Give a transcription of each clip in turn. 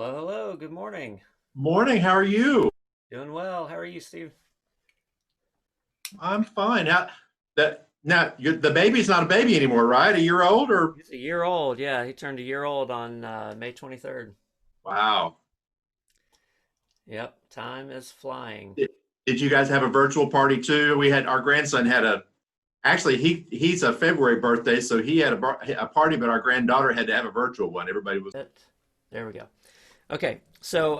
Hello, hello. Good morning. Morning, how are you? Doing well. How are you, Steve? I'm fine. The baby's not a baby anymore, right? A year old or He's a year old. Yeah, he turned a year old on May 23rd. wow. Yep, time is flying. Did, did you guys have a virtual party too? We had our grandson had a actually he's a February birthday, so he had a party, but our granddaughter had to have a virtual one. Everybody was It. There we go. Okay, so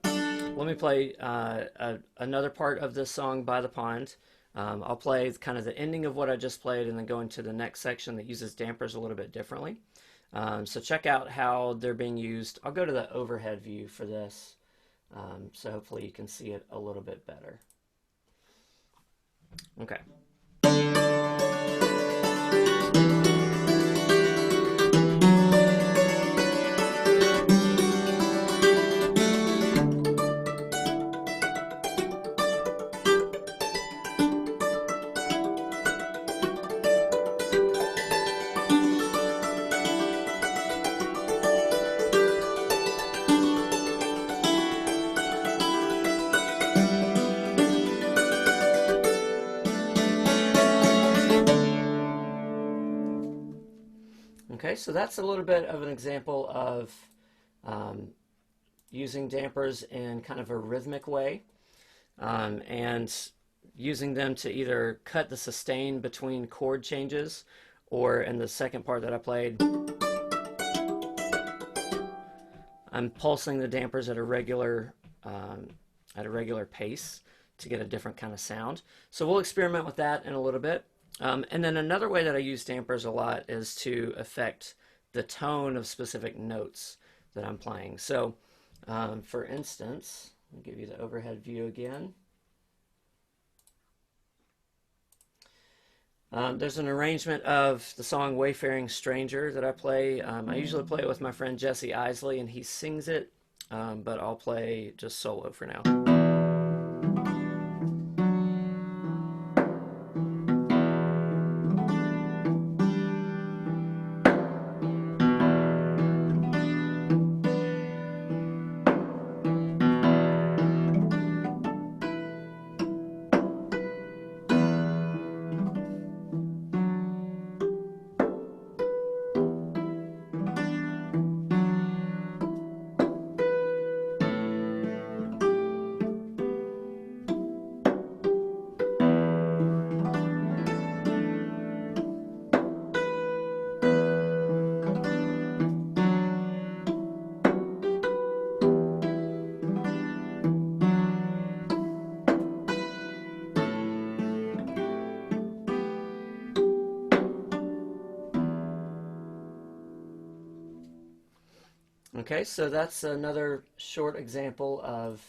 let me play another part of this song by the pond. I'll play kind of the ending of what I just played and then go into the next section that uses dampers a little bit differently. So check out how they're being used. I'll go to the overhead view for this, so hopefully you can see it a little bit better. Okay. Okay, so that's a little bit of an example of um, using dampers in kind of a rhythmic way, and using them to either cut the sustain between chord changes, or in the second part that I played, I'm pulsing the dampers at a regular pace to get a different kind of sound. So we'll experiment with that in a little bit. And then another way that I use dampers a lot is to affect the tone of specific notes that I'm playing. So for instance, I'll give you the overhead view again. There's an arrangement of the song Wayfaring Stranger that I play. I usually play it with my friend Jesse Isley, and he sings it, but I'll play just solo for now. Okay, so that's another short example of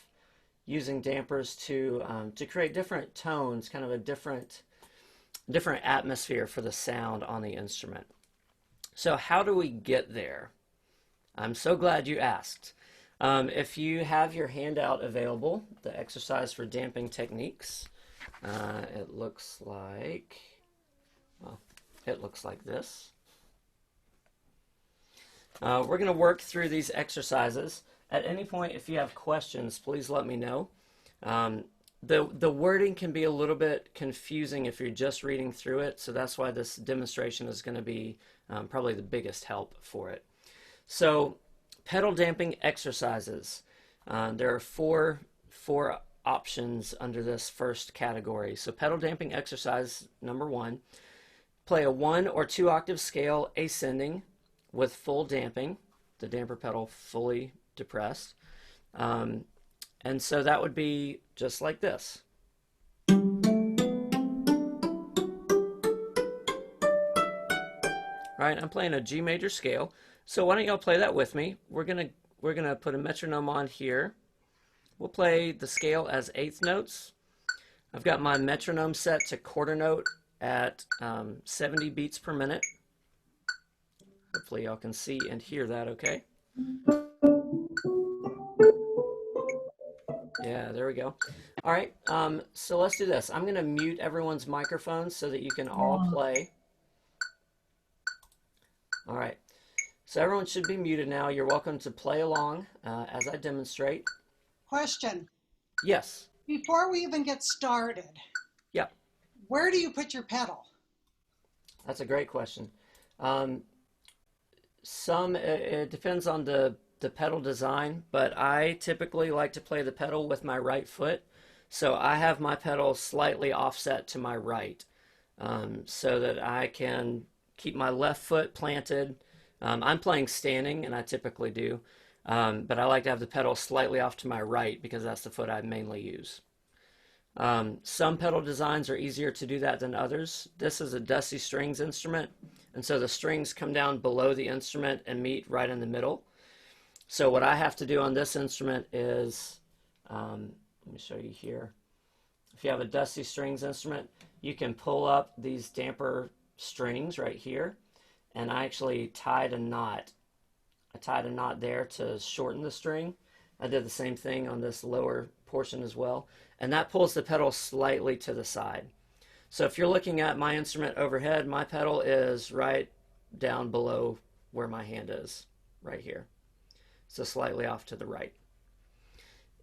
using dampers to create different tones, kind of a different atmosphere for the sound on the instrument. So how do we get there? I'm so glad you asked. If you have your handout available, the exercise for damping techniques, it looks like, well, it looks like this. We're going to work through these exercises. At any point, if you have questions, please let me know. The wording can be a little bit confusing if you're just reading through it, so that's why this demonstration is going to be probably the biggest help for it. So, pedal damping exercises. There are four options under this first category. So, pedal damping exercise number 1: play a 1 or 2 octave scale ascending with full damping, the damper pedal fully depressed. And so that would be just like this. Right, I'm playing a G major scale. So why don't y'all play that with me? We're gonna put a metronome on here. We'll play the scale as eighth notes. I've got my metronome set to quarter note at 70 beats per minute. Hopefully y'all can see and hear that okay. Yeah, there we go. All right, so let's do this. I'm going to mute everyone's microphones so that you can all play. All right, So everyone should be muted now. You're welcome to play along as I demonstrate. Question. Yes. Before we even get started, Yeah, where do you put your pedal? that's a great question. Um, it depends on the pedal design, but I typically like to play the pedal with my right foot. So I have my pedal slightly offset to my right, so that I can keep my left foot planted. I'm playing standing, and I typically do, but I like to have the pedal slightly off to my right because that's the foot I mainly use. Some pedal designs are easier to do that than others. This is a Dusty Strings instrument, and so the strings come down below the instrument and meet right in the middle. So what I have to do on this instrument is, let me show you here. If you have a Dusty Strings instrument, you can pull up these damper strings right here, and I actually tied a knot. I tied a knot there to shorten the string. I did the same thing on this lower portion as well, and that pulls the pedal slightly to the side. So if you're looking at my instrument overhead, my pedal is right down below where my hand is, right here. So slightly off to the right.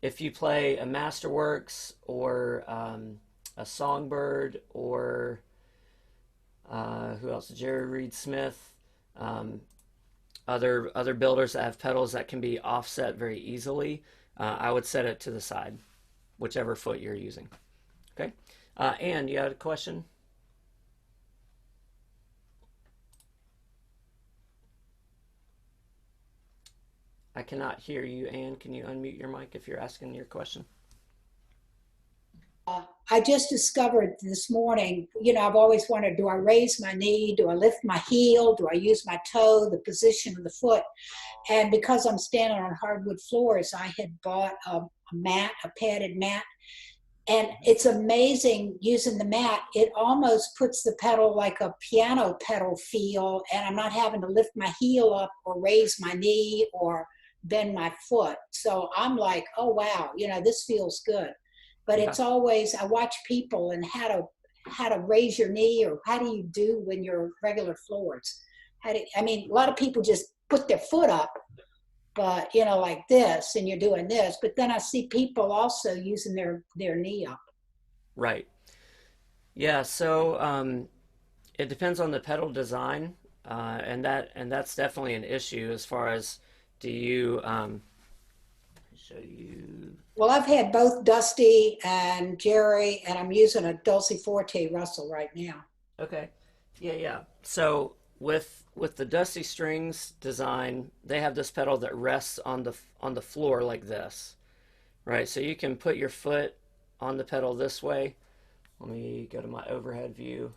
If you play a Masterworks or a Songbird or who else? Jerry Reed Smith, um, other builders that have pedals that can be offset very easily, I would set it to the side, whichever foot you're using. Okay, Anne, you had a question? I cannot hear you, Anne. Can you unmute your mic if you're asking your question? I just discovered this morning, I've always wondered, do I raise my knee? Do I lift my heel? Do I use my toe, the position of the foot? And because I'm standing on hardwood floors, I had bought a mat, a padded mat. And it's amazing using the mat. It almost puts the pedal like a piano pedal feel, and I'm not having to lift my heel up or raise my knee or bend my foot. So I'm like, oh, wow, this feels good. But Yeah, it's always, I watch people and how to raise your knee, or how do you do when you're regular floors? I mean, a lot of people just put their foot up, but like this, and you're doing this. But then I see people also using their knee up. right. Yeah, so it depends on the pedal design, and that's definitely an issue as far as do you show you. Well, I've had both Dusty and Jerry, and I'm using a Dulce Forte Russell right now. Okay. Yeah, yeah. So with the Dusty Strings design, they have this pedal that rests on the floor like this, right? So you can put your foot on the pedal this way. Let me go to my overhead view.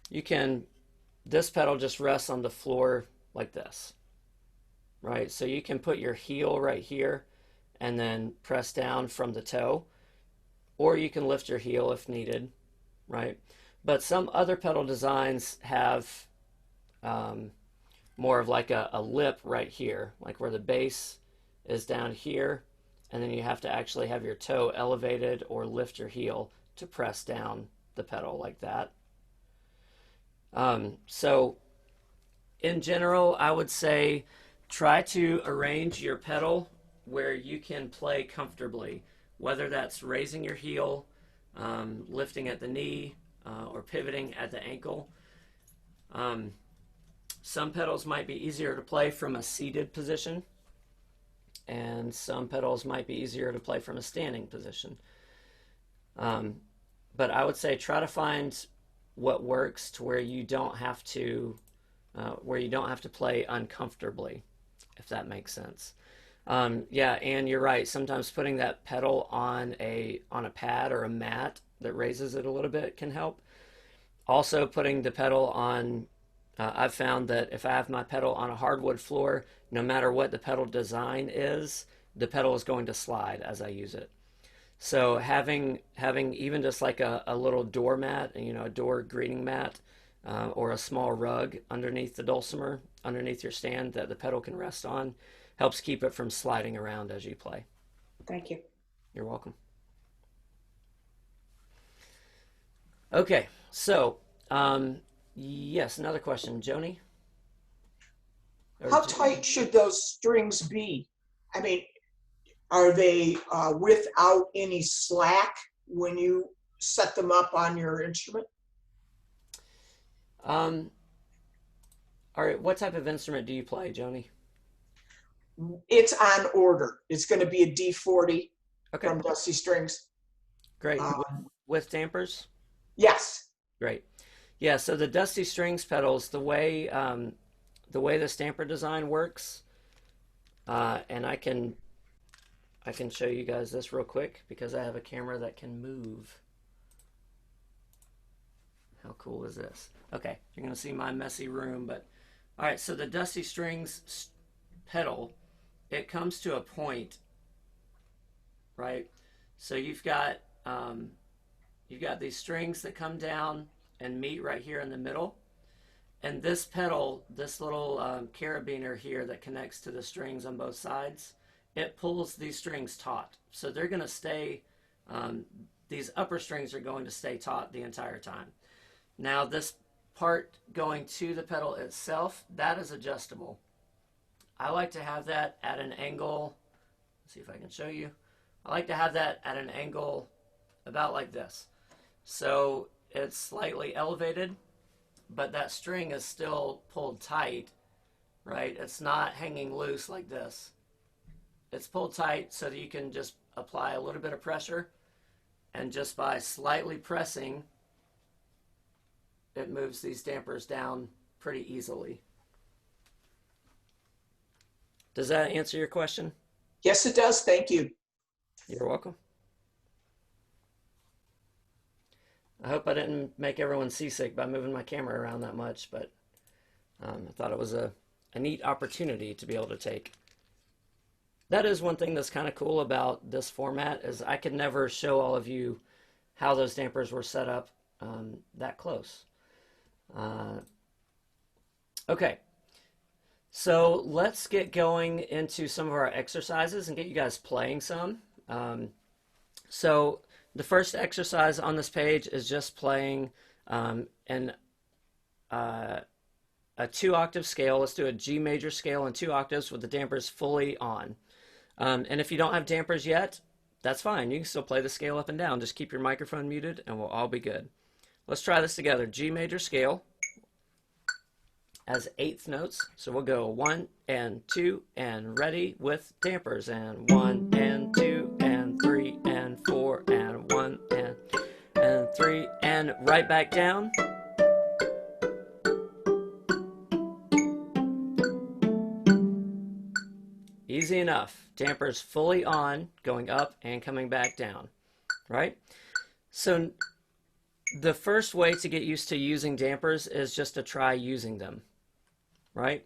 You can This pedal just rests on the floor like this, right? So you can put your heel right here and then press down from the toe, or you can lift your heel if needed, right? But some other pedal designs have um, more of like a lip right here, like where the base is down here, and then you have to actually have your toe elevated or lift your heel to press down the pedal like that. So in general, I would say try to arrange your pedal where you can play comfortably, whether that's raising your heel, lifting at the knee, or pivoting at the ankle. Um, some pedals might be easier to play from a seated position, and some pedals might be easier to play from a standing position. Um, but I would say try to find what works to where you don't have to play uncomfortably, if that makes sense. Yeah, and you're right. Sometimes putting that pedal on a pad or a mat that raises it a little bit can help. Also, putting the pedal on, I've found that if I have my pedal on a hardwood floor, no matter what the pedal design is, the pedal is going to slide as I use it. So having even just like a little doormat, a door greeting mat, or a small rug underneath the dulcimer, underneath your stand that the pedal can rest on, helps keep it from sliding around as you play. Thank you. You're welcome. Okay, so Yes, another question. Joni? Or How J- tight should those strings be? I mean, are they without any slack when you set them up on your instrument? um, all right, what type of instrument do you play, Joni? It's on order. It's going to be a D40 Okay, from Dusty Strings. great. Um, With dampers? yes. Great. Yeah, so the Dusty Strings pedals, the way the stamper design works, and I can show you guys this real quick because I have a camera that can move. How cool is this? Okay, you're gonna see my messy room, but all right. So the Dusty Strings pedal, it comes to a point, right? So you've got these strings that come down and meet right here in the middle. And this pedal, this little carabiner here that connects to the strings on both sides, it pulls these strings taut. So they're going to stay, these upper strings are going to stay taut the entire time. Now this part going to the pedal itself, that is adjustable. I like to have that at an angle, let's see if I can show you. I like to have that at an angle about like this. So it's slightly elevated, but that string is still pulled tight, right? It's not hanging loose like this. It's pulled tight so that you can just apply a little bit of pressure, and just by slightly pressing, it moves these dampers down pretty easily. Does that answer your question? Yes, it does. Thank you. You're welcome. I hope I didn't make everyone seasick by moving my camera around that much, but I thought it was a neat opportunity to be able to take. That is one thing that's kind of cool about this format is I could never show all of you how those dampers were set up that close. Okay, so let's get going into some of our exercises and get you guys playing some. So the first exercise on this page is just playing an a 2-octave scale. Let's do a G major scale in 2 octaves with the dampers fully on. And if you don't have dampers yet, that's fine. You can still play the scale up and down. Just keep your microphone muted and we'll all be good. Let's try this together. G major scale as 8th notes. So we'll go 1 and 2 and ready with dampers, and 1 and 2 and 3 and 4 and 1 and 3 and right back down. Easy enough. Dampers fully on, going up and coming back down, right? So the first way to get used to using dampers is just to try using them, right?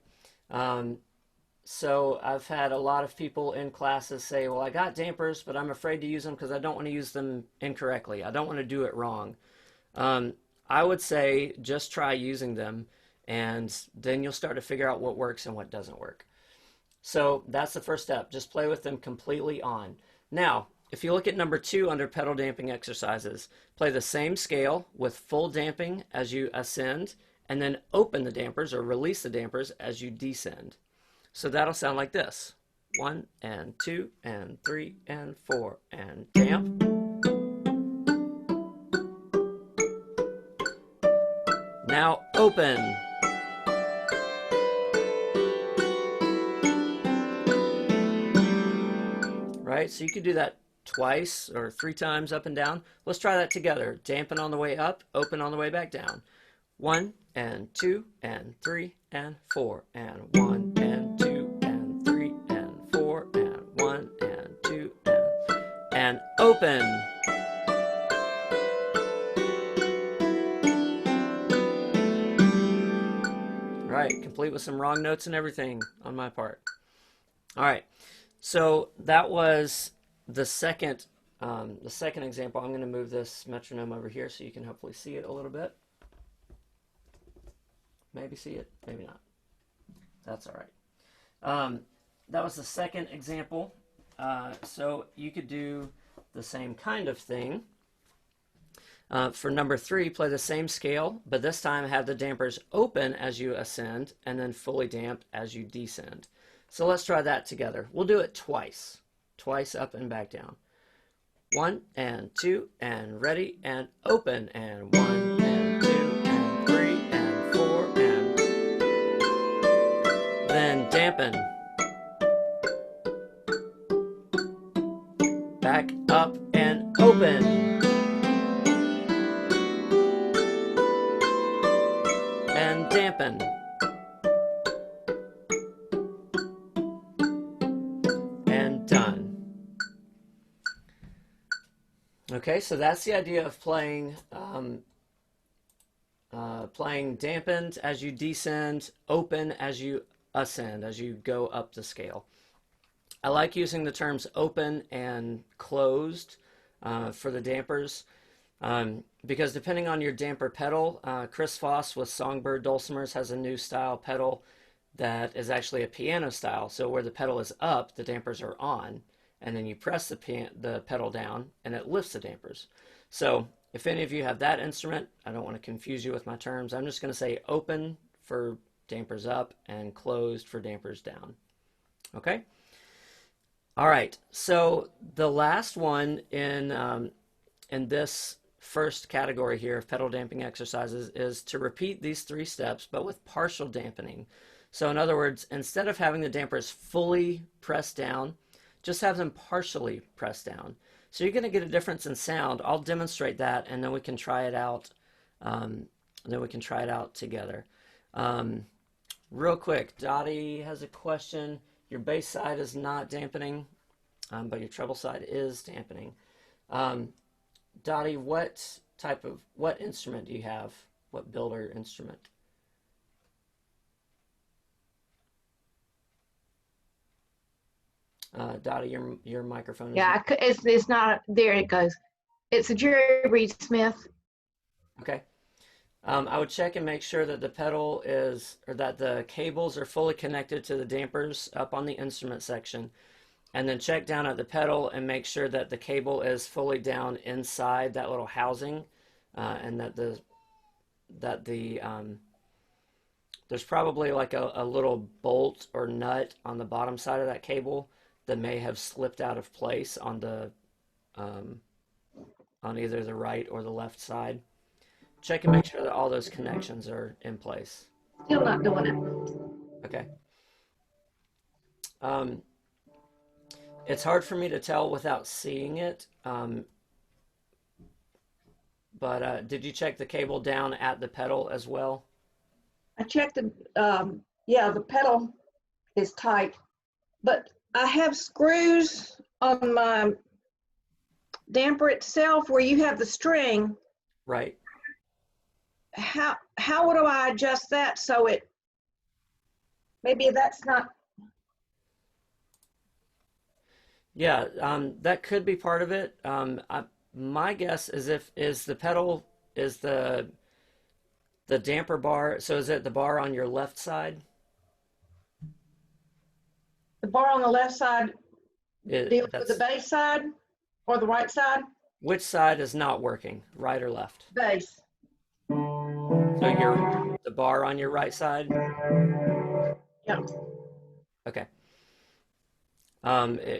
So I've had a lot of people in classes say, well, I got dampers, but I'm afraid to use them because I don't want to use them incorrectly. I don't want to do it wrong. I would say just try using them, and then you'll start to figure out what works and what doesn't work. So that's the first step. Just play with them completely on. Now, if you look at number 2 under pedal damping exercises, play the same scale with full damping as you ascend, and then open the dampers or release the dampers as you descend. So that'll sound like this. 1 and 2 and 3 and 4 and damp. Now open. Right? So you could do that twice or 3 times up and down. Let's try that together. Dampen on the way up, open on the way back down. 1 and 2 and 3 and 4 and 1 and 2 and 3 and 4 and 1 and 2 and open. Right, complete with some wrong notes and everything on my part. All right, so that was the second example. I'm going to move this metronome over here so you can hopefully see it a little bit. Maybe see it, maybe not. That's all right. That was the second example. So you could do the same kind of thing. For number 3, play the same scale, but this time have the dampers open as you ascend and then fully damped as you descend. So let's try that together. We'll do it twice. Twice up and back down. 1 and 2 and ready and open and 1 and 2 and 3 and 4 and then dampen. Back up and open. And dampen. And done. Okay, so that's the idea of playing playing dampened as you descend, open as you ascend, as you go up the scale. I like using the terms open and closed for the dampers because depending on your damper pedal, Chris Foss with Songbird Dulcimers has a new style pedal that is actually a piano style. So where the pedal is up, the dampers are on, and then you press the pedal down and it lifts the dampers. So if any of you have that instrument, I don't want to confuse you with my terms. I'm just going to say open for dampers up and closed for dampers down. Okay? All right, so the last one in this first category here of pedal damping exercises is to repeat these 3 steps, but with partial dampening. So in other words, instead of having the dampers fully pressed down, just have them partially pressed down. So you're going to get a difference in sound. I'll demonstrate that, and then we can try it out. Together. Real quick, Dottie has a question. Your bass side is not dampening, but your treble side is dampening. Dottie, what instrument do you have? What builder instrument? Dottie, your microphone is... Yeah, it's not, there it goes. It's a Jerry Reed Smith. Okay. I would check and make sure that the pedal is, or that the cables are fully connected to the dampers up on the instrument section. And then check down at the pedal and make sure that the cable is fully down inside that little housing, and that there's probably like a little bolt or nut on the bottom side of that cable that may have slipped out of place on the on either the right or the left side. Check and make sure that all those connections are in place. Still not doing it. Okay. It's hard for me to tell without seeing it, but did you check the cable down at the pedal as well? I checked yeah, the pedal is tight, but I have screws on my damper itself where you have the string. Right. How do I adjust that so it, maybe that's not... Yeah, that could be part of it. My guess is the pedal, is the damper bar, so is it the bar on your left side? The bar on the left side deals with the That's, bass side or the right side? which side is not working, right or left? Bass. So the bar on your right side? Yeah. Okay. I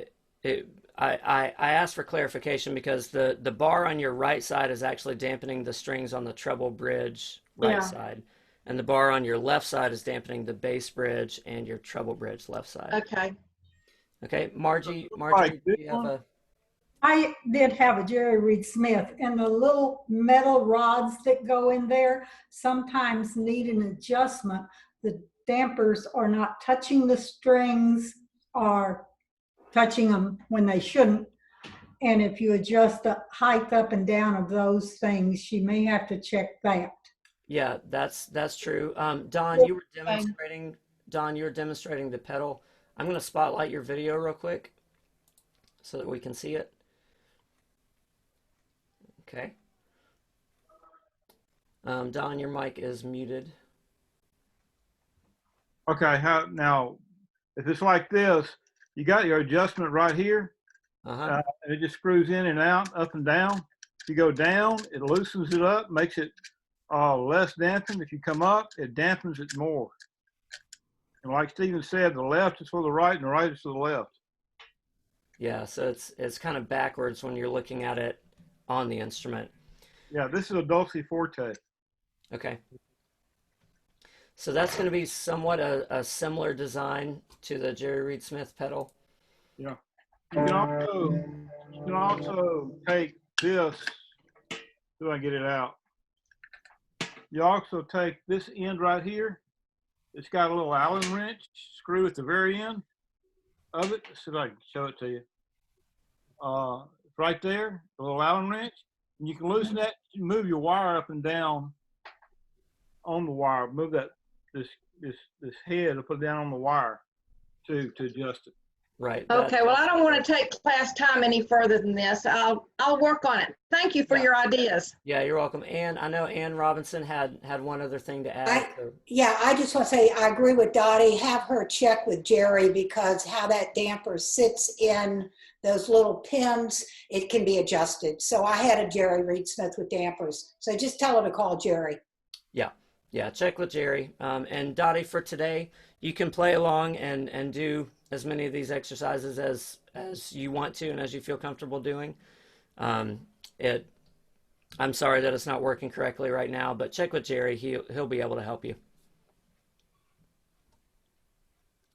asked for clarification because the bar on your right side is actually dampening the strings on the treble bridge right side, and the bar on your left side is dampening the bass bridge and your treble bridge left side. Okay. Okay, Margie, Right, do you have a... I did have a Jerry Reed Smith, and the little metal rods that go in there sometimes need an adjustment. The dampers are not touching the strings or touching them when they shouldn't. And if you adjust the height up and down of those things, you may have to check that. Yeah, that's true. Don, you were demonstrating the pedal. I'm going to spotlight your video real quick so that we can see it. Okay. Don, your mic is muted. Okay, now, if it's like this, you got your adjustment right here, Uh-huh. and it just screws in and out, up and down. If you go down, it loosens it up, makes it less dampened. If you come up, it dampens it more. And like Stephen said, the left is for the right and the right is for the left. Yeah, so it's kind of backwards when you're looking at it on the instrument. Yeah, this is a dulce forte. Okay. So that's going to be somewhat a similar design to the Jerry Reed Smith pedal. Yeah. You can also take this. Do I get it out? You also take this end right here. It's got a little Allen wrench screw at the very end of it. So I can show it to you. Right there, a little Allen wrench. And you can loosen that. You move your wire up and down on the wire. Move this head and put it down on the wire to adjust it. Right. Okay, well, I don't want to take class time any further than this. I'll work on it. Thank you for your ideas. Yeah, you're welcome. Ann, I know Ann Robinson had one other thing to add. Yeah, I just want to say I agree with Dottie. Have her check with Jerry, because how that damper sits in those little pins, it can be adjusted. So I had a Jerry Reed Smith with dampers. So just tell her to call Jerry. Yeah, check with Jerry. And Dottie, for today, you can play along and do as many of these exercises as you want to and as you feel comfortable doing. I'm sorry that it's not working correctly right now, but check with Jerry. He'll be able to help you.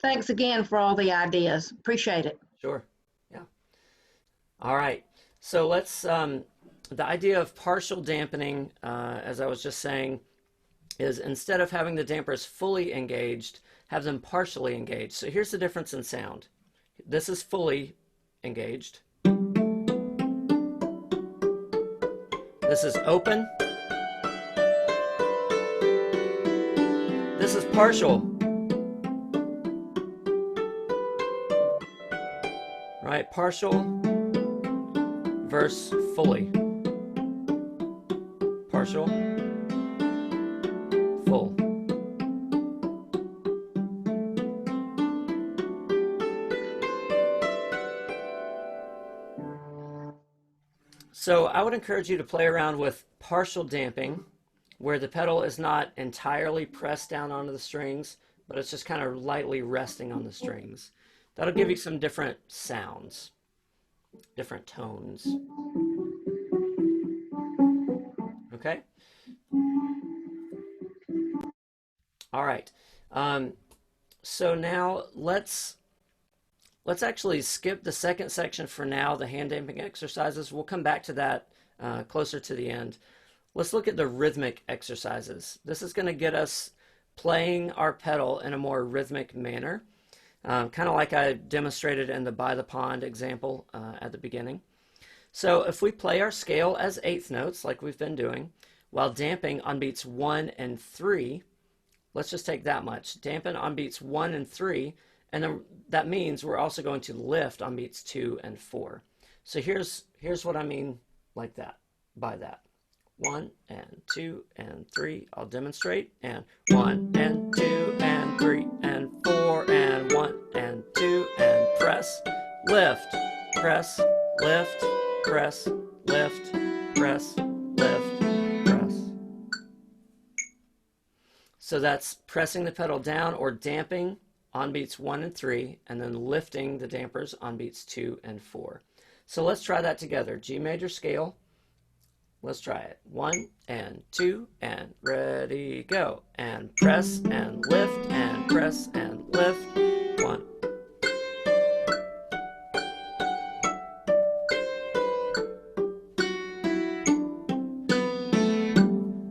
Thanks again for all the ideas. Appreciate it. Sure. Yeah. All right. So let's, the idea of partial dampening, as I was just saying, is instead of having the dampers fully engaged, have them partially engaged. So here's the difference in sound. This is fully engaged. This is open. This is partial. Right, partial versus fully. Partial, full. So I would encourage you to play around with partial damping, where the pedal is not entirely pressed down onto the strings, but it's just kind of lightly resting on the strings. That'll give you some different sounds, different tones. Okay? All right. So now let's actually skip the second section for now, the hand damping exercises. We'll come back to that closer to the end. Let's look at the rhythmic exercises. This is going to get us playing our pedal in a more rhythmic manner, kind of like I demonstrated in the by the pond example at the beginning. So if we play our scale as eighth notes, like we've been doing, while damping on beats 1 and 3, let's just take that much. Dampen on beats 1 and 3, and then that means we're also going to lift on beats 2 and 4. So here's what I mean like that, by that. 1 and 2 and 3, I'll demonstrate, and 1 and 2 and 3 and 4 and 1 and 2 and press, lift, press, lift, press, lift, press, lift, press. So that's pressing the pedal down or damping on beats 1 and 3, and then lifting the dampers on beats 2 and 4. So let's try that together. G major scale. Let's try it. 1 and 2 and ready, go. And press and lift and press and lift. 1.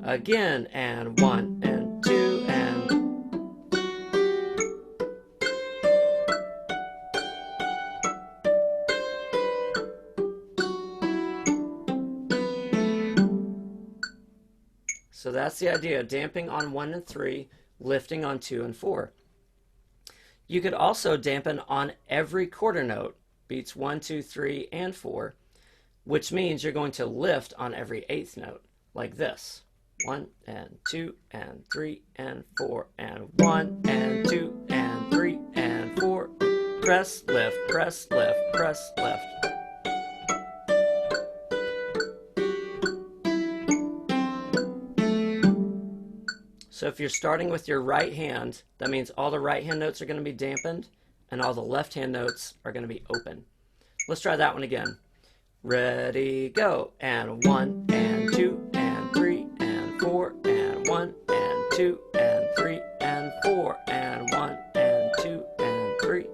Again, and 1 and 2 and so that's the idea, damping on 1 and 3, lifting on 2 and 4. You could also dampen on every quarter note, beats 1, 2, 3, and 4, which means you're going to lift on every eighth note, like this. 1 and 2 and 3 and 4 and 1 and 2 and 3 and 4. Press, lift, press, lift, press, lift. So if you're starting with your right hand, that means all the right hand notes are going to be dampened and all the left hand notes are going to be open. Let's try that one again. Ready, go. And 1 and 2 and 3 and 4 and 1 and 2 and 3 and 4 and 1 and 2 and 3.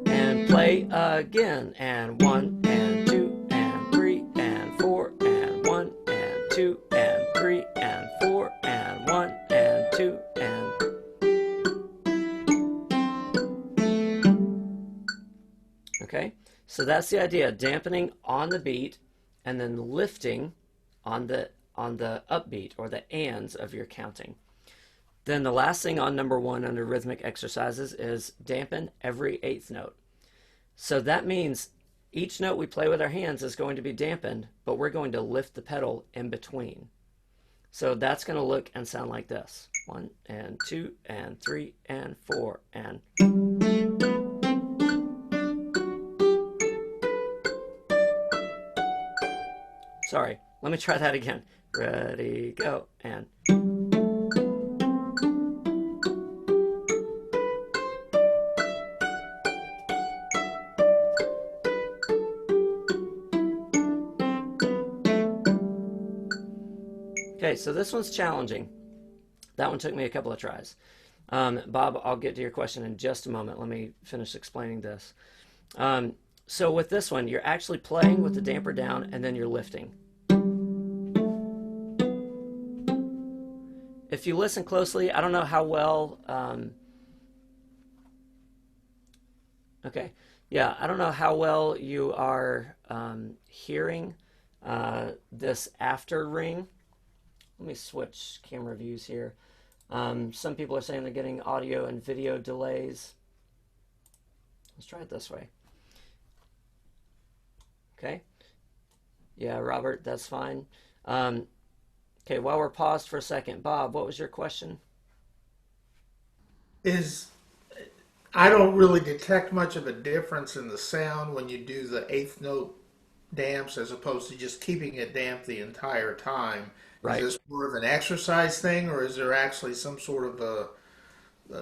And play again. And 1 and 2 and 3 and 4 and 1 and 2 and 3 and 4 and 1 and 2 and. Okay, so that's the idea, dampening on the beat and then lifting on the upbeat or the ands of your counting. Then the last thing on number 1 under rhythmic exercises is dampen every 8th note. So that means each note we play with our hands is going to be dampened, but we're going to lift the pedal in between. So that's going to look and sound like this. 1 and 2 and 3 and 4 and. Sorry, let me try that again. Ready, go, and. Okay, so this one's challenging. That one took me a couple of tries. Bob, I'll get to your question in just a moment. Let me finish explaining this. So with this one, you're actually playing with the damper down and then you're lifting. If you listen closely, I don't know how well, okay, yeah, I don't know how well you are hearing this after ring. Let me switch camera views here. Some people are saying they're getting audio and video delays. Let's try it this way. Okay. Yeah, Robert, that's fine. Okay, while we're paused for a second, Bob, what was your question? I don't really detect much of a difference in the sound when you do the 8th note damps as opposed to just keeping it damp the entire time. Right. Is this more of an exercise thing, or is there actually some sort of a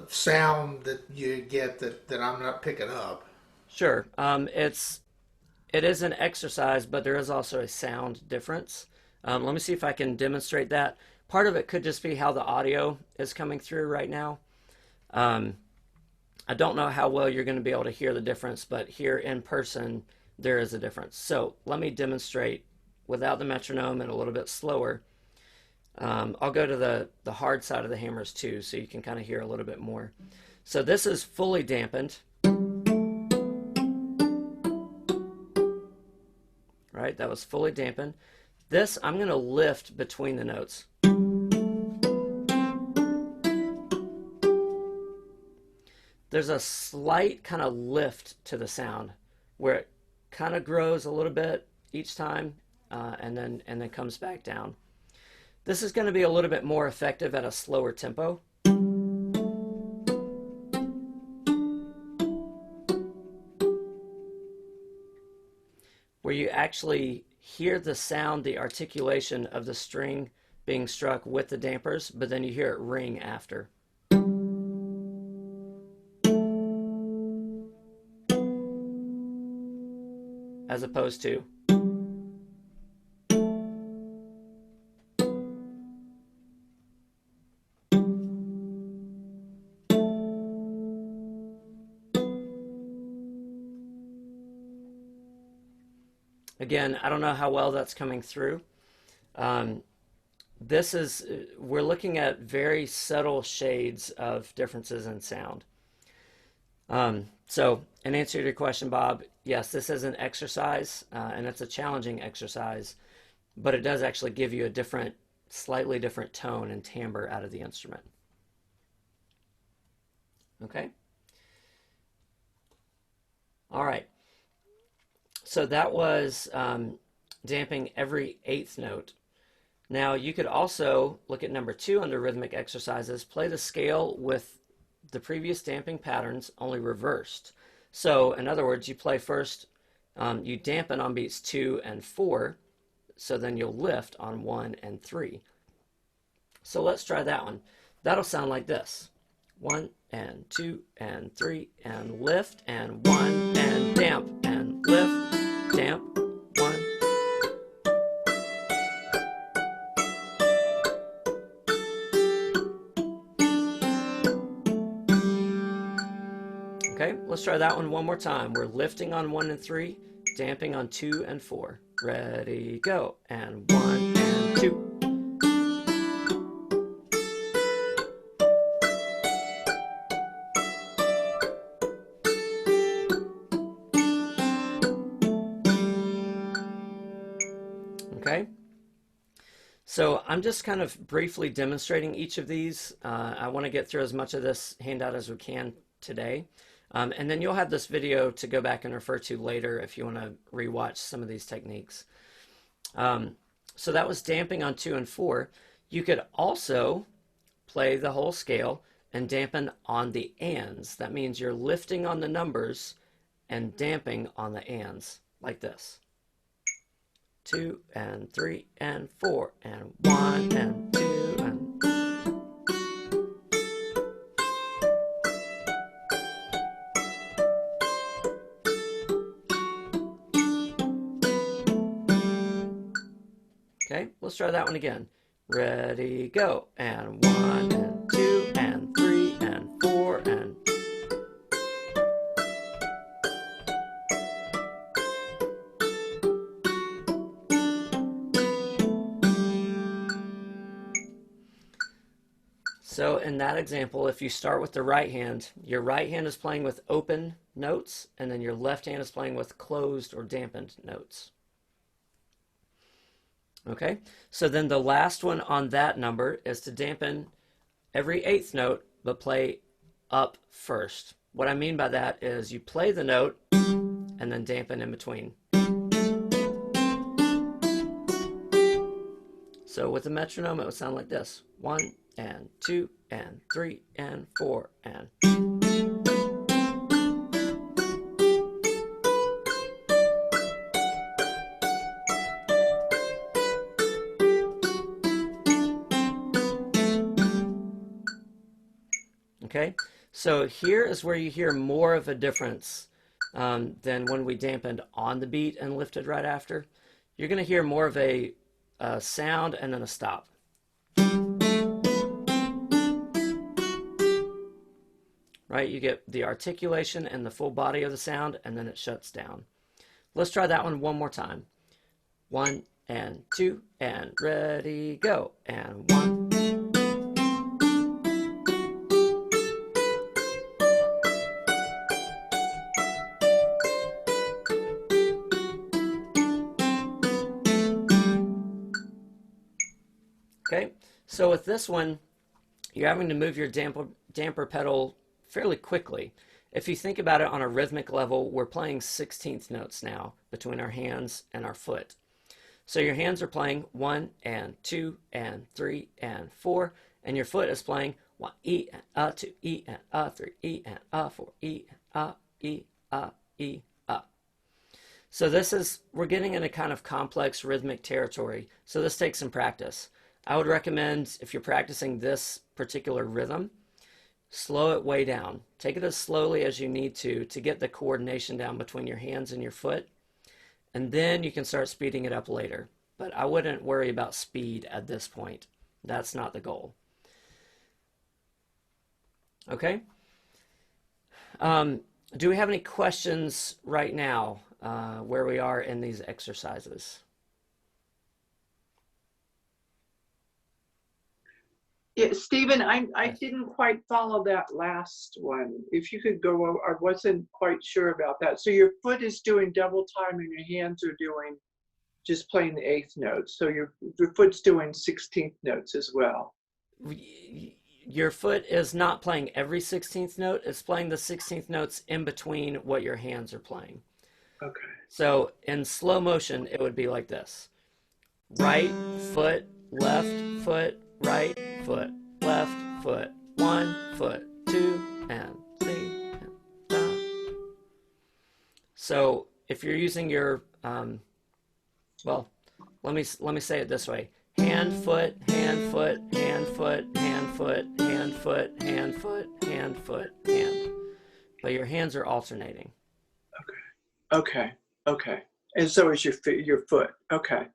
sound that you get that I'm not picking up? Sure. It is an exercise, but there is also a sound difference. Let me see if I can demonstrate that. Part of it could just be how the audio is coming through right now. I don't know how well you're going to be able to hear the difference, but here in person, there is a difference. So let me demonstrate without the metronome and a little bit slower. I'll go to the hard side of the hammers too, so you can kind of hear a little bit more. So this is fully dampened. Right, that was fully dampened. This, I'm going to lift between the notes. There's a slight kind of lift to the sound where it kind of grows a little bit each time and then comes back down. This is going to be a little bit more effective at a slower tempo. Where you actually hear the sound, the articulation of the string being struck with the dampers, but then you hear it ring after. As opposed to. Again, I don't know how well that's coming through. We're looking at very subtle shades of differences in sound. So in answer to your question, Bob, yes, this is an exercise, and it's a challenging exercise, but it does actually give you a slightly different tone and timbre out of the instrument. Okay? All right. So that was damping every 8th note. Now you could also look at number 2 under rhythmic exercises, play the scale with the previous damping patterns, only reversed. So in other words, you play first, you dampen on beats 2 and 4, so then you'll lift on 1 and 3. So let's try that one. That'll sound like this. 1 and 2 and 3 and lift and 1 and damp and lift, damp, 1. Okay, let's try that one more time. We're lifting on 1 and 3, damping on 2 and 4. Ready, go. And 1 and 2. Okay, so I'm just kind of briefly demonstrating each of these. I want to get through as much of this handout as we can today. And then you'll have this video to go back and refer to later if you want to rewatch some of these techniques. So that was damping on 2 and 4. You could also play the whole scale and dampen on the ands. That means you're lifting on the numbers and damping on the ands, like this. 2 and 3 and 4 and 1 and 2 and... Okay, let's try that one again. Ready, go. And 1 and 2 and 3 and 4 and... So in that example, if you start with the right hand, your right hand is playing with open notes, and then your left hand is playing with closed or dampened notes. Okay, so then the last one on that number is to dampen every 8th note, but play up first. What I mean by that is you play the note and then dampen in between. So with the metronome, it would sound like this. 1 and 2 and 3 and 4 and... Okay, so here is where you hear more of a difference than when we dampened on the beat and lifted right after. You're going to hear more of a sound and then a stop. Right, you get the articulation and the full body of the sound, and then it shuts down. Let's try that one more time. 1 and 2 and ready, go. And 1. Okay, so with this one, you're having to move your damper pedal fairly quickly. If you think about it on a rhythmic level, we're playing 16th notes now between our hands and our foot. So your hands are playing 1 and 2 and 3 and 4, and your foot is playing 1 E and 2 E and 3 E and 4 E and E E. So we're getting into kind of complex rhythmic territory. So this takes some practice. I would recommend, if you're practicing this particular rhythm, slow it way down. Take it as slowly as you need to get the coordination down between your hands and your foot, and then you can start speeding it up later. But I wouldn't worry about speed at this point. That's not the goal. Okay? Do we have any questions right now where we are in these exercises? Yeah, Stephen, I didn't quite follow that last one. If you could go over, I wasn't quite sure about that. So your foot is doing double time and your hands are doing just playing the 8th notes. So your foot's doing 16th notes as well. Your foot is not playing every 16th note. It's playing the 16th notes in between what your hands are playing. Okay. So in slow motion, it would be like this. Right foot, left foot, right foot, left foot, 1 foot, 2 and 3 and 5. So if you're using your well, let me say it this way. hand, foot, hand, foot, hand, foot, hand, foot, hand, foot, hand, foot, hand, foot, hand. But your hands are alternating. Okay. Okay. And so is your foot. Okay.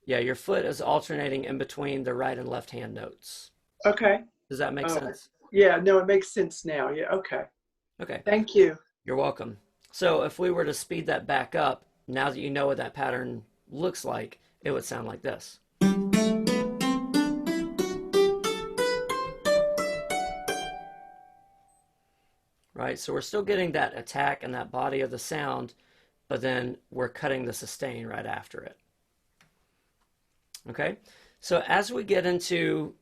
Yeah, your foot is alternating in between the right and left hand notes. Okay. Does that make sense? Yeah, no, it makes sense now. Yeah, okay. Okay. Thank you. You're welcome. So if we were to speed that back up, now that you know what that pattern looks like, it would sound like this. Right? So we're still getting that attack and that body of the sound, but then we're cutting the sustain right after it. Okay? So as we get into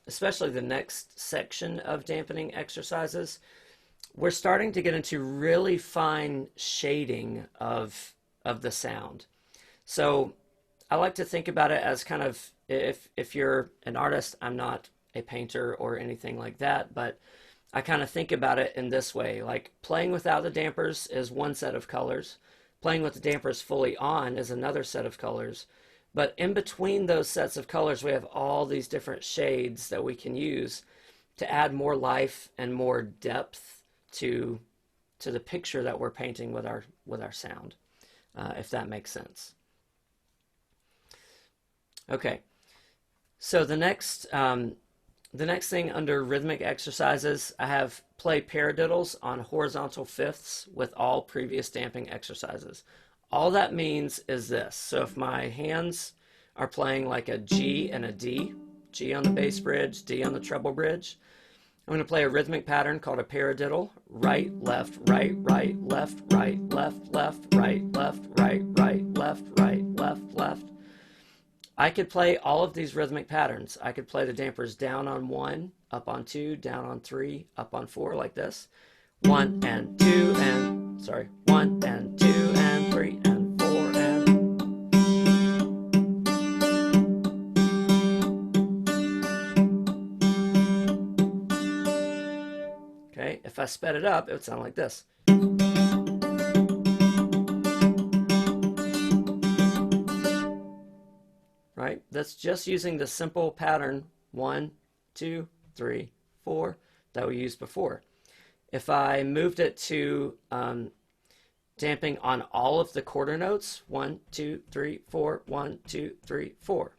especially the next section of dampening exercises, we're starting to get into really fine shading of the sound. So I like to think about it as kind of, if you're an artist, I'm not a painter or anything like that, but I kind of think about it in this way, like playing without the dampers is one set of colors, playing with the dampers fully on is another set of colors, but in between those sets of colors, we have all these different shades that we can use to add more life and more depth to the picture that we're painting with our sound, if that makes sense. Okay, so the next thing under rhythmic exercises, I have play paradiddles on horizontal fifths with all previous damping exercises. All that means is this. So if my hands are playing like a G and a D, G on the bass bridge, D on the treble bridge, I'm going to play a rhythmic pattern called a paradiddle. Right, left, right, right, left, right, left, left, right, left, right, right, left, right, left, left. I could play all of these rhythmic patterns. I could play the dampers down on 1, up on 2, down on 3, up on 4, like this. 1 and 2 and, sorry, 1 and 2 and 3 and 4 and. Okay, if I sped it up, it would sound like this. Right? That's just using the simple pattern 1, 2, 3, 4 that we used before. If I moved it to damping on all of the quarter notes, 1, 2, 3, 4, 1, 2, 3, 4.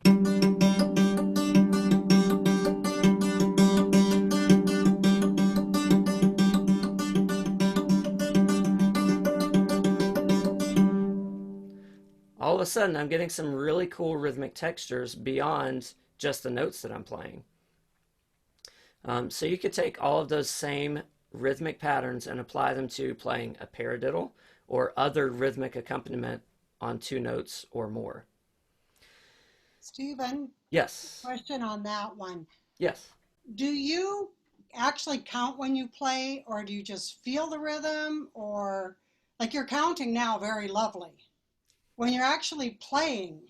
All of a sudden, I'm getting some really cool rhythmic textures beyond just the notes that I'm playing. So you could take all of those same rhythmic patterns and apply them to playing a paradiddle or other rhythmic accompaniment on 2 notes or more. Stephen, Yes. question on that one. Yes. Do you actually count when you play, or do you just feel the rhythm? Or like you're counting now, very lovely. When you're actually playing,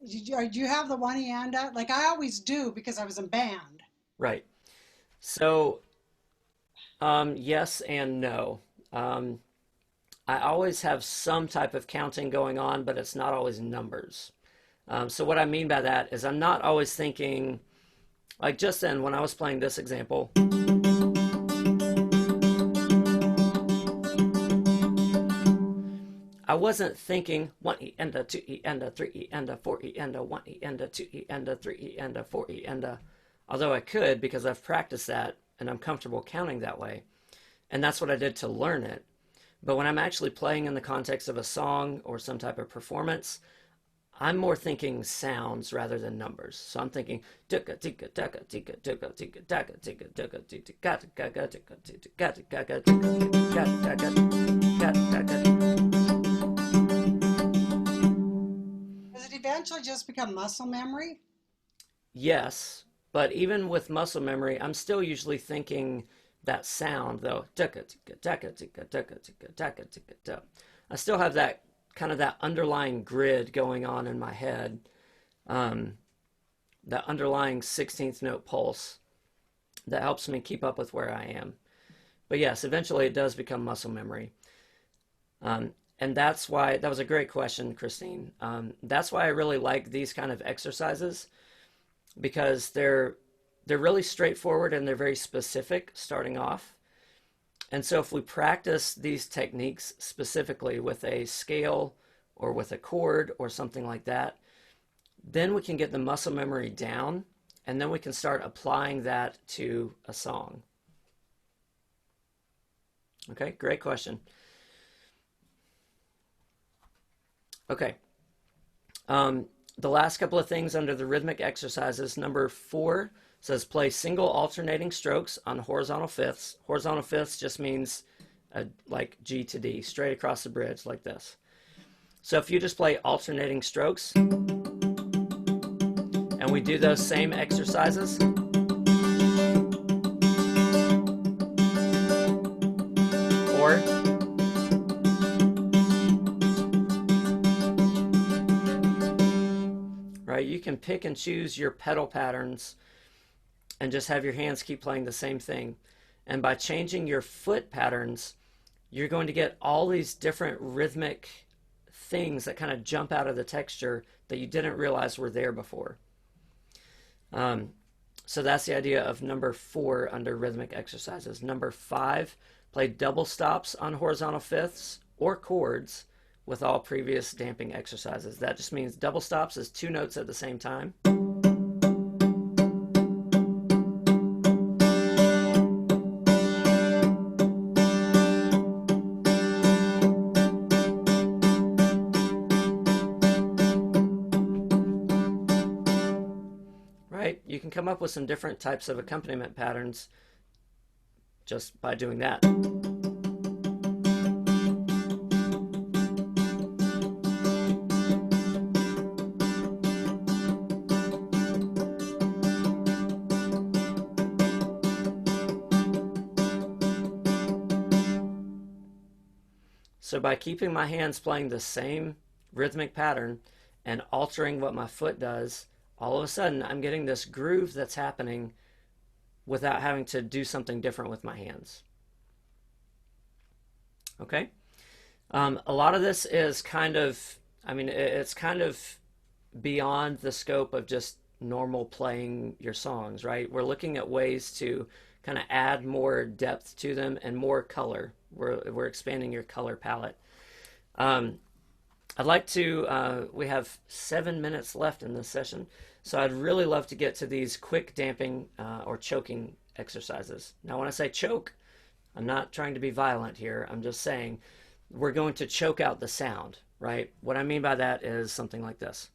do you have the one hand? Like I always do because I was in band. Right. So, yes and no. I always have some type of counting going on, but it's not always numbers. So what I mean by that is I'm not always thinking, like just then when I was playing this example, I wasn't thinking 1 E and a 2 E and a 3 E and a 4 E and a 1 E and a 2 E and a 3 E and a 4 E and a, although I could because I've practiced that and I'm comfortable counting that way. And that's what I did to learn it. But when I'm actually playing in the context of a song or some type of performance, I'm more thinking sounds rather than numbers. So I'm thinking Does it eventually just become muscle memory? yes, but even with muscle memory, I'm still usually thinking that sound though. I still have that kind of that underlying grid going on in my head, that underlying 16th note pulse that helps me keep up with where I am. But yes, eventually it does become muscle memory. And that's why, that was a great question, Christine. That's why I really like these kind of exercises, because they're really straightforward and they're very specific starting off. And so if we practice these techniques specifically with a scale or with a chord or something like that, then we can get the muscle memory down, and then we can start applying that to a song. Okay, great question. Okay. The last couple of things under the rhythmic exercises, number 4 says play single alternating strokes on horizontal fifths. Horizontal fifths just means like G to D, straight across the bridge like this. So if you just play alternating strokes, and we do those same exercises, or right, you can pick and choose your pedal patterns and just have your hands keep playing the same thing. And by changing your foot patterns, you're going to get all these different rhythmic things that kind of jump out of the texture that you didn't realize were there before. So that's the idea of number 4 under rhythmic exercises. Number 5, play double stops on horizontal fifths or chords with all previous damping exercises. That just means double stops is 2 notes at the same time. Right? You can come up with some different types of accompaniment patterns just by doing that. So by keeping my hands playing the same rhythmic pattern and altering what my foot does, all of a sudden I'm getting this groove that's happening without having to do something different with my hands. Okay? A lot of this is kind of, it's kind of beyond the scope of just normal playing your songs, right? We're looking at ways to kind of add more depth to them and more color. We're expanding your color palette. I'd like to, we have 7 minutes left in this session, so I'd really love to get to these quick damping or choking exercises. Now, when I say choke, I'm not trying to be violent here. I'm just saying we're going to choke out the sound, right? What I mean by that is something like this.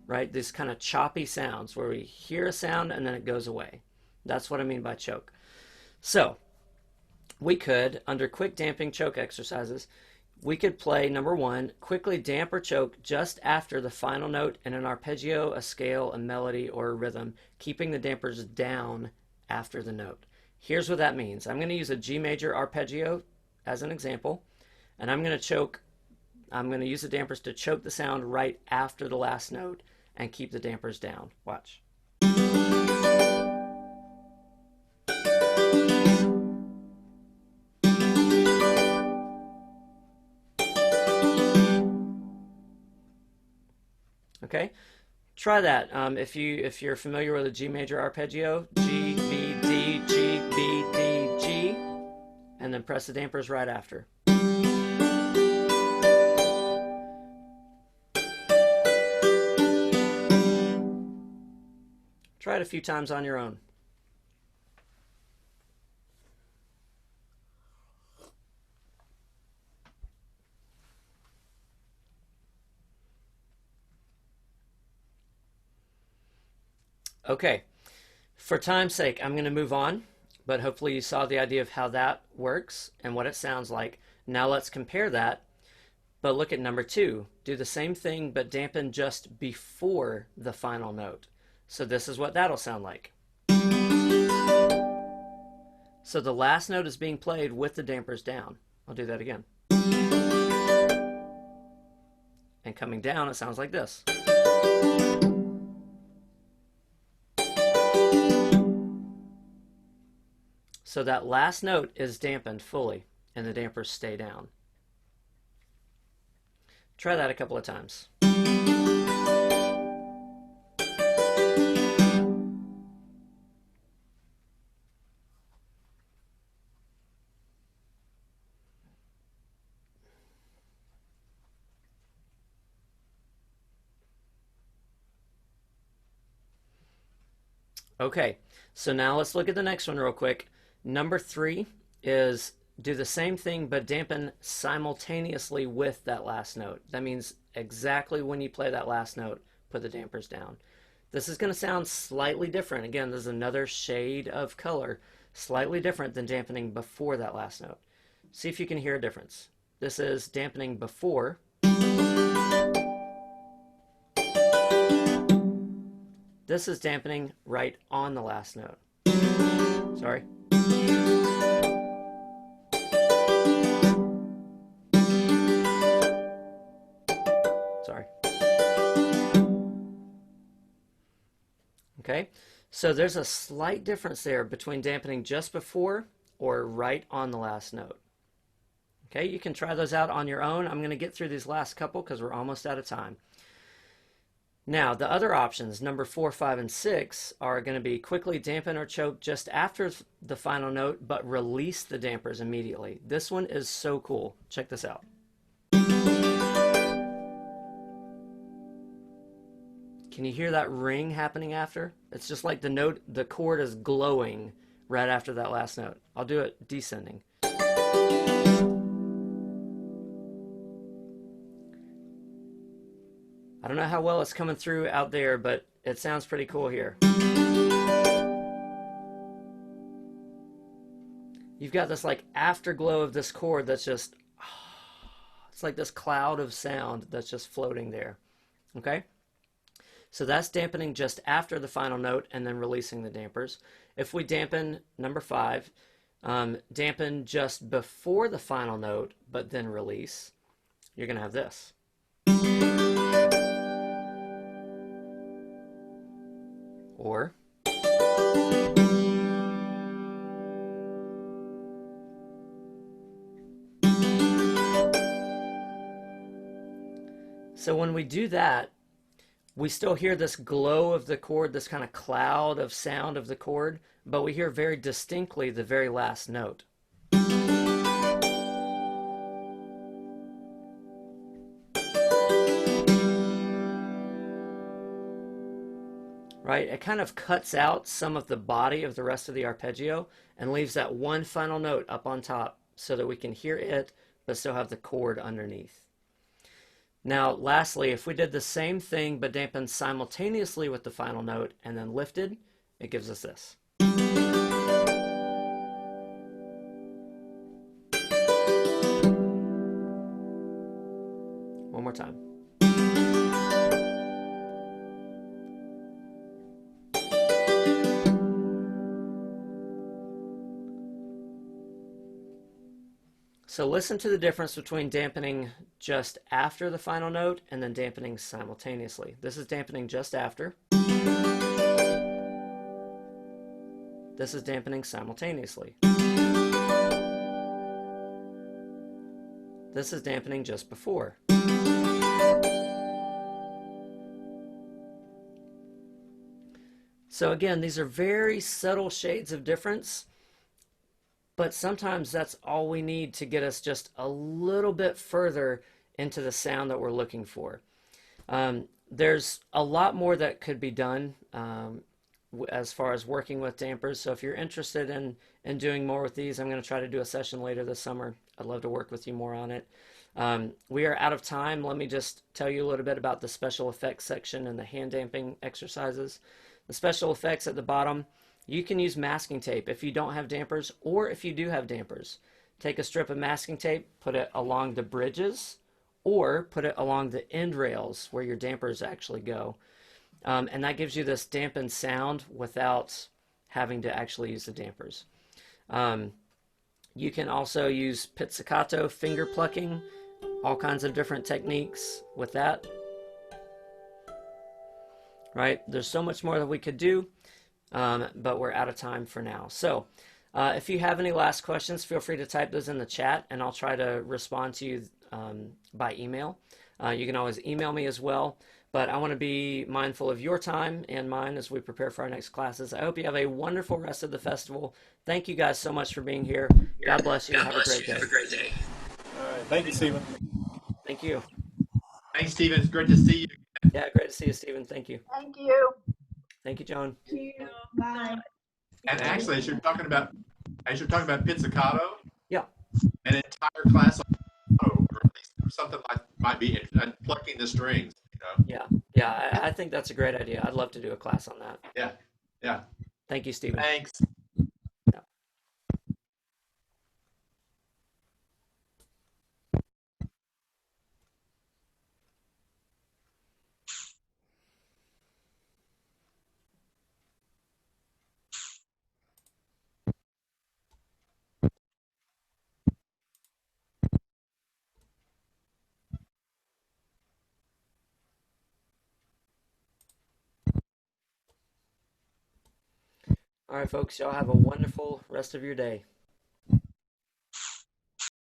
Right? These kind of choppy sounds where we hear a sound and then it goes away. That's what I mean by choke. So we could, under quick damping choke exercises, we could play number 1, quickly damp or choke just after the final note in an arpeggio, a scale, a melody, or a rhythm, keeping the dampers down after the note. Here's what that means. I'm going to use a G major arpeggio as an example, and I'm going to use the dampers to choke the sound right after the last note and keep the dampers down. Watch. Okay, try that. If you're familiar with a G major arpeggio, G, B, D, G, B, D, G, and then press the dampers right after. Try it a few times on your own. Okay, for time's sake, I'm going to move on, but hopefully you saw the idea of how that works and what it sounds like. Now let's compare that, but look at number 2. Do the same thing, but dampen just before the final note. So this is what that'll sound like. So the last note is being played with the dampers down. I'll do that again. And coming down, it sounds like this. So that last note is dampened fully and the dampers stay down. Try that a couple of times. Okay, so now let's look at the next one real quick. Number 3 is do the same thing but dampen simultaneously with that last note. That means exactly when you play that last note, put the dampers down. This is going to sound slightly different. Again, there's another shade of color, slightly different than dampening before that last note. See if you can hear a difference. This is dampening before. This is dampening right on the last note. Sorry. Sorry. Okay, so there's a slight difference there between dampening just before or right on the last note. Okay, you can try those out on your own. I'm going to get through these last couple because we're almost out of time. Now, the other options, number 4, 5, and 6, are going to be quickly dampen or choke just after the final note, but release the dampers immediately. This one is so cool. Check this out. Can you hear that ring happening after? It's just like the chord is glowing right after that last note. I'll do it descending. I don't know how well it's coming through out there, but it sounds pretty cool here. You've got this like afterglow of this chord that's just, it's like this cloud of sound that's just floating there. Okay? So that's dampening just after the final note and then releasing the dampers. If we dampen number 5, dampen just before the final note, but then release, you're going to have this. Or so when we do that, we still hear this glow of the chord, this kind of cloud of sound of the chord, but we hear very distinctly the very last note. Right? It kind of cuts out some of the body of the rest of the arpeggio and leaves that one final note up on top so that we can hear it but still have the chord underneath. Now, lastly, if we did the same thing but dampened simultaneously with the final note and then lifted, it gives us this. One more time. So listen to the difference between dampening just after the final note and then dampening simultaneously. This is dampening just after. This is dampening simultaneously. This is dampening just before. So again, these are very subtle shades of difference. But sometimes that's all we need to get us just a little bit further into the sound that we're looking for. There's a lot more that could be done as far as working with dampers. So if you're interested in doing more with these, I'm going to try to do a session later this summer. I'd love to work with you more on it. We are out of time. Let me just tell you a little bit about the special effects section and the hand damping exercises. The special effects at the bottom. You can use masking tape if you don't have dampers, or if you do have dampers. Take a strip of masking tape, put it along the bridges, or put it along the end rails where your dampers actually go. And that gives you this dampened sound without having to actually use the dampers. You can also use pizzicato, finger plucking, all kinds of different techniques with that. Right? There's so much more that we could do. But we're out of time for now. So If you have any last questions, feel free to type those in the chat, and I'll try to respond to you by email. You can always email me as well. But I want to be mindful of your time and mine as we prepare for our next classes. I hope you have a wonderful rest of the festival. Thank you guys so much for being here. God bless you. Have a great day. Have a great day. All right. Thank you, Stephen. Thank you. Thanks, Stephen. It's great to see you. Yeah, great to see you, Stephen. Thank you. Thank you. Thank you, John. Thank you. Bye. And actually, as you're talking about pizzicato, Yeah. an entire class on or at least something like might be plucking the strings. Yeah. I think that's a great idea. I'd love to do a class on that. Yeah. Thank you, Stephen. Thanks. Yeah. All right, folks, y'all have a wonderful rest of your day.